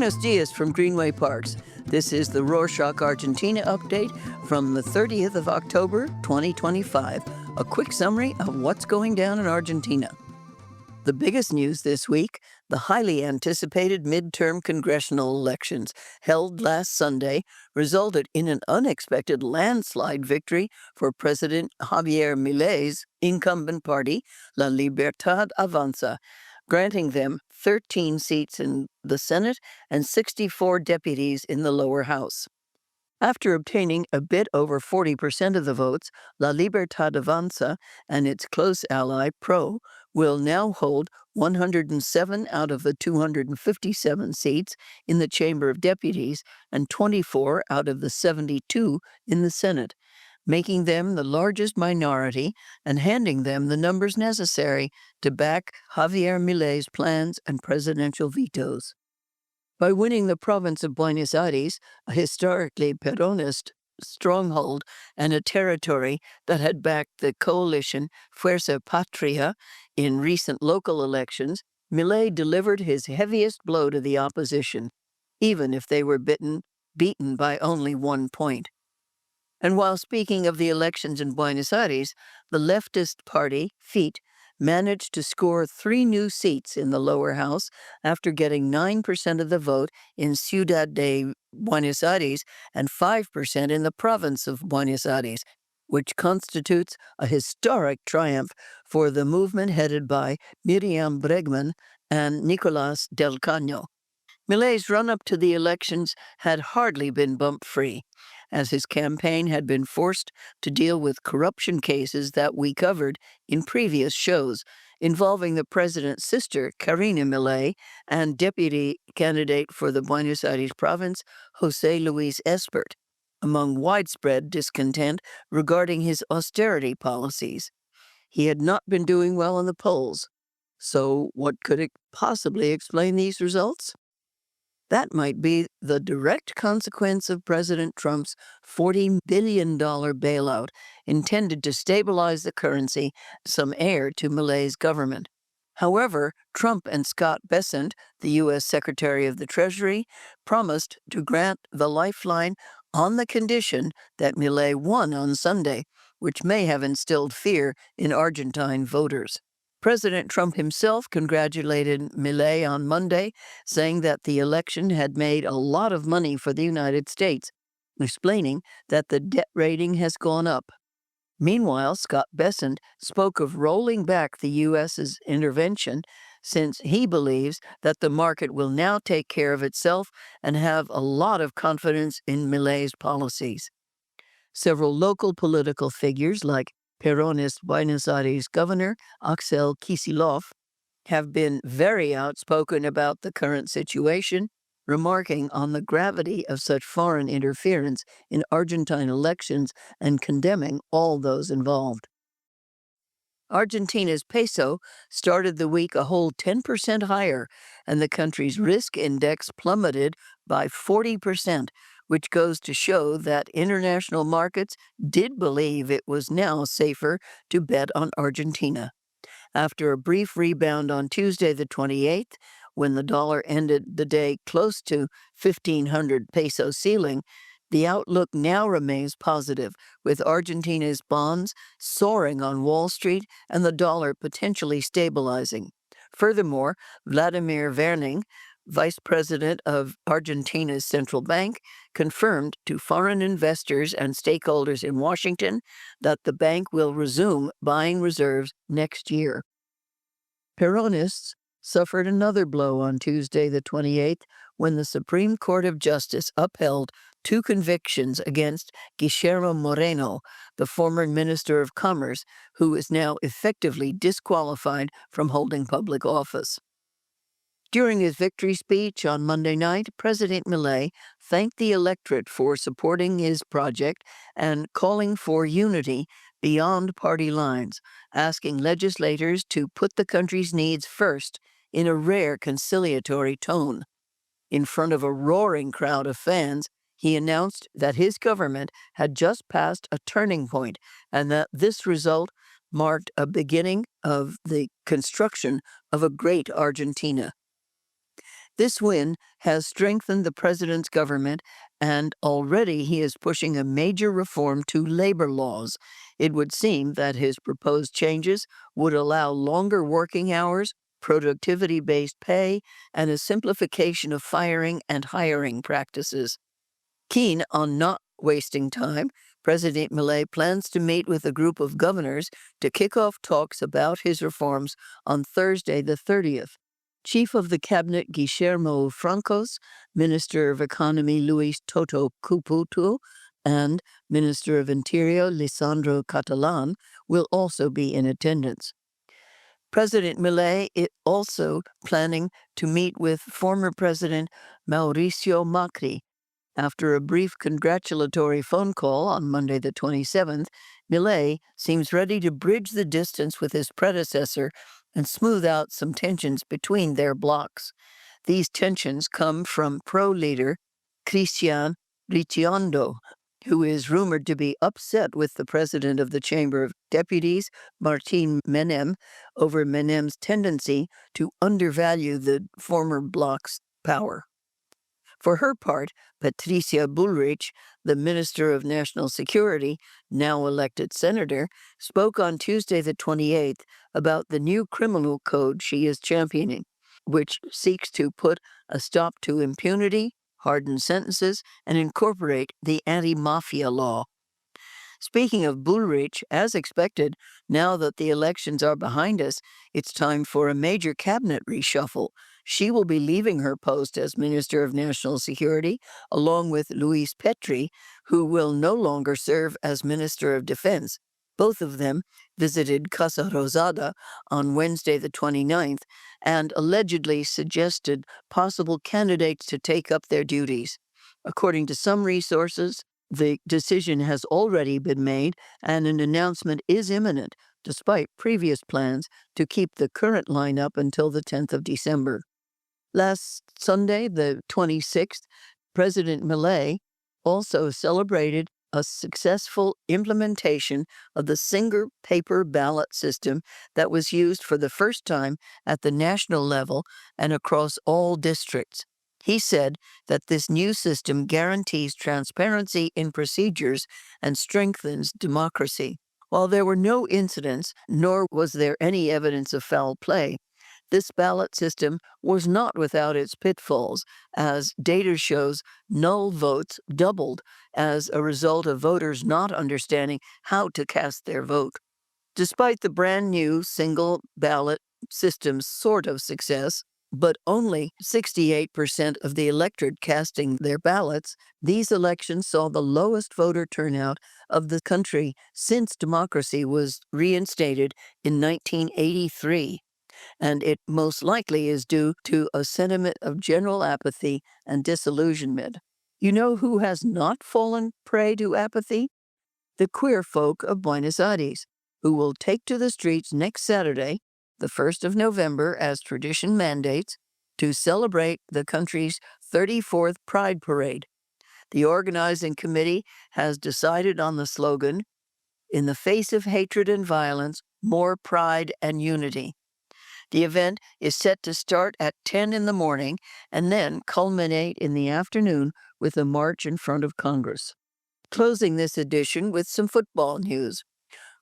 Buenos dias from Greenway Parks. This is the Rorschach Argentina update from the 30th of October, 2025. A quick summary of what's going down in Argentina. The biggest news this week, the highly anticipated midterm congressional elections held last Sunday resulted in an unexpected landslide victory for President Javier Milei's incumbent party, La Libertad Avanza, granting them 13 seats in the Senate and 64 deputies in the lower house. After obtaining a bit over 40% of the votes, La Libertad Avanza and its close ally, PRO, will now hold 107 out of the 257 seats in the Chamber of Deputies and 24 out of the 72 in the Senate, making them the largest minority and handing them the numbers necessary to back Javier Milei's plans and presidential vetoes. By winning the province of Buenos Aires, a historically Peronist stronghold and a territory that had backed the coalition Fuerza Patria in recent local elections, Milei delivered his heaviest blow to the opposition, even if they were beaten by only 1 point. And while speaking of the elections in Buenos Aires, the leftist party, FIT, managed to score 3 new seats in the lower house after getting 9% of the vote in Ciudad de Buenos Aires and 5% in the province of Buenos Aires, which constitutes a historic triumph for the movement headed by Miriam Bregman and Nicolás del Caño. Milei's run-up to the elections had hardly been bump-free, as his campaign had been forced to deal with corruption cases that we covered in previous shows, involving the president's sister, Karina Milei, and deputy candidate for the Buenos Aires province, José Luis Espert, among widespread discontent regarding his austerity policies. He had not been doing well in the polls. So what could possibly explain these results? That might be the direct consequence of President Trump's $40 billion bailout intended to stabilize the currency, some heir to Milei's government. However, Trump and Scott Bessent, the U.S. Secretary of the Treasury, promised to grant the lifeline on the condition that Milei won on Sunday, which may have instilled fear in Argentine voters. President Trump himself congratulated Milei on Monday, saying that the election had made a lot of money for the United States, explaining that the debt rating has gone up. Meanwhile, Scott Bessent spoke of rolling back the U.S.'s intervention since he believes that the market will now take care of itself and have a lot of confidence in Milei's policies. Several local political figures like Peronist Buenos Aires Governor Axel Kicillof have been very outspoken about the current situation, remarking on the gravity of such foreign interference in Argentine elections and condemning all those involved. Argentina's peso started the week a whole 10% higher, and the country's risk index plummeted by 40%, which goes to show that international markets did believe it was now safer to bet on Argentina. After a brief rebound on Tuesday the 28th, when the dollar ended the day close to 1,500 peso ceiling, the outlook now remains positive, with Argentina's bonds soaring on Wall Street and the dollar potentially stabilizing. Furthermore, Vladimir Werning, Vice President of Argentina's central bank, confirmed to foreign investors and stakeholders in Washington that the bank will resume buying reserves next year. Peronists suffered another blow on Tuesday the 28th when the Supreme Court of Justice upheld 2 convictions against Guillermo Moreno, the former Minister of Commerce, who is now effectively disqualified from holding public office. During his victory speech on Monday night, President Milei thanked the electorate for supporting his project and calling for unity beyond party lines, asking legislators to put the country's needs first in a rare conciliatory tone. In front of a roaring crowd of fans, he announced that his government had just passed a turning point and that this result marked a beginning of the construction of a great Argentina. This win has strengthened the president's government, and already he is pushing a major reform to labor laws. It would seem that his proposed changes would allow longer working hours, productivity-based pay, and a simplification of firing and hiring practices. Keen on not wasting time, President Milei plans to meet with a group of governors to kick off talks about his reforms on Thursday the 30th. Chief of the Cabinet Guillermo Francos, Minister of Economy Luis Toto Caputo, and Minister of Interior Lisandro Catalan will also be in attendance. President Milei is also planning to meet with former President Mauricio Macri. After a brief congratulatory phone call on Monday the 27th, Milei seems ready to bridge the distance with his predecessor and smooth out some tensions between their blocs. These tensions come from pro-leader Cristian Ricciardo, who is rumored to be upset with the president of the Chamber of Deputies, Martin Menem, over Menem's tendency to undervalue the former bloc's power. For her part, Patricia Bullrich, the Minister of National Security, now elected senator, spoke on Tuesday the 28th about the new criminal code she is championing, which seeks to put a stop to impunity, harden sentences, and incorporate the anti-mafia law. Speaking of Bullrich, as expected, now that the elections are behind us, it's time for a major cabinet reshuffle. She will be leaving her post as Minister of National Security, along with Luis Petri, who will no longer serve as Minister of Defense. Both of them visited Casa Rosada on Wednesday the 29th and allegedly suggested possible candidates to take up their duties. According to some resources, the decision has already been made and an announcement is imminent, despite previous plans to keep the current lineup until the 10th of December. Last Sunday, the 26th, President Milei also celebrated a successful implementation of the single paper ballot system that was used for the first time at the national level and across all districts. He said that this new system guarantees transparency in procedures and strengthens democracy. While there were no incidents, nor was there any evidence of foul play, this ballot system was not without its pitfalls, as data shows null votes doubled as a result of voters not understanding how to cast their vote. Despite the brand new single ballot system's sort of success, but only 68% of the electorate casting their ballots, these elections saw the lowest voter turnout of the country since democracy was reinstated in 1983. And it most likely is due to a sentiment of general apathy and disillusionment. You know who has not fallen prey to apathy? The queer folk of Buenos Aires, who will take to the streets next Saturday, the 1st of November, as tradition mandates, to celebrate the country's 34th Pride Parade. The organizing committee has decided on the slogan, "In the face of hatred and violence, more pride and unity." The event is set to start at 10 in the morning and then culminate in the afternoon with a march in front of Congress. Closing this edition with some football news.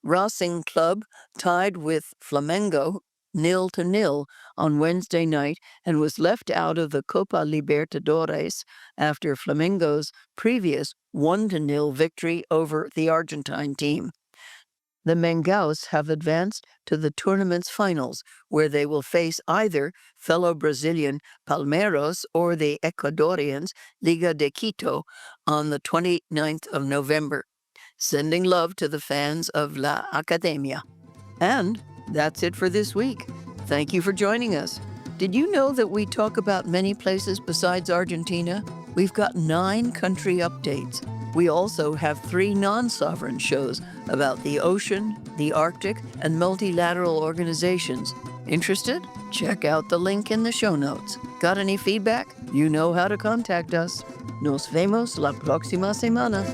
Racing Club tied with Flamengo 0-0 on Wednesday night and was left out of the Copa Libertadores after Flamengo's previous 1-0 victory over the Argentine team. The Mengaus have advanced to the tournament's finals, where they will face either fellow Brazilian Palmeiras or the Ecuadorians Liga de Quito on the 29th of November. Sending love to the fans of La Academia. And that's it for this week. Thank you for joining us. Did you know that we talk about many places besides Argentina? We've got 9 country updates. We also have 3 non-sovereign shows about the ocean, the Arctic, and multilateral organizations. Interested? Check out the link in the show notes. Got any feedback? You know how to contact us. Nos vemos la próxima semana.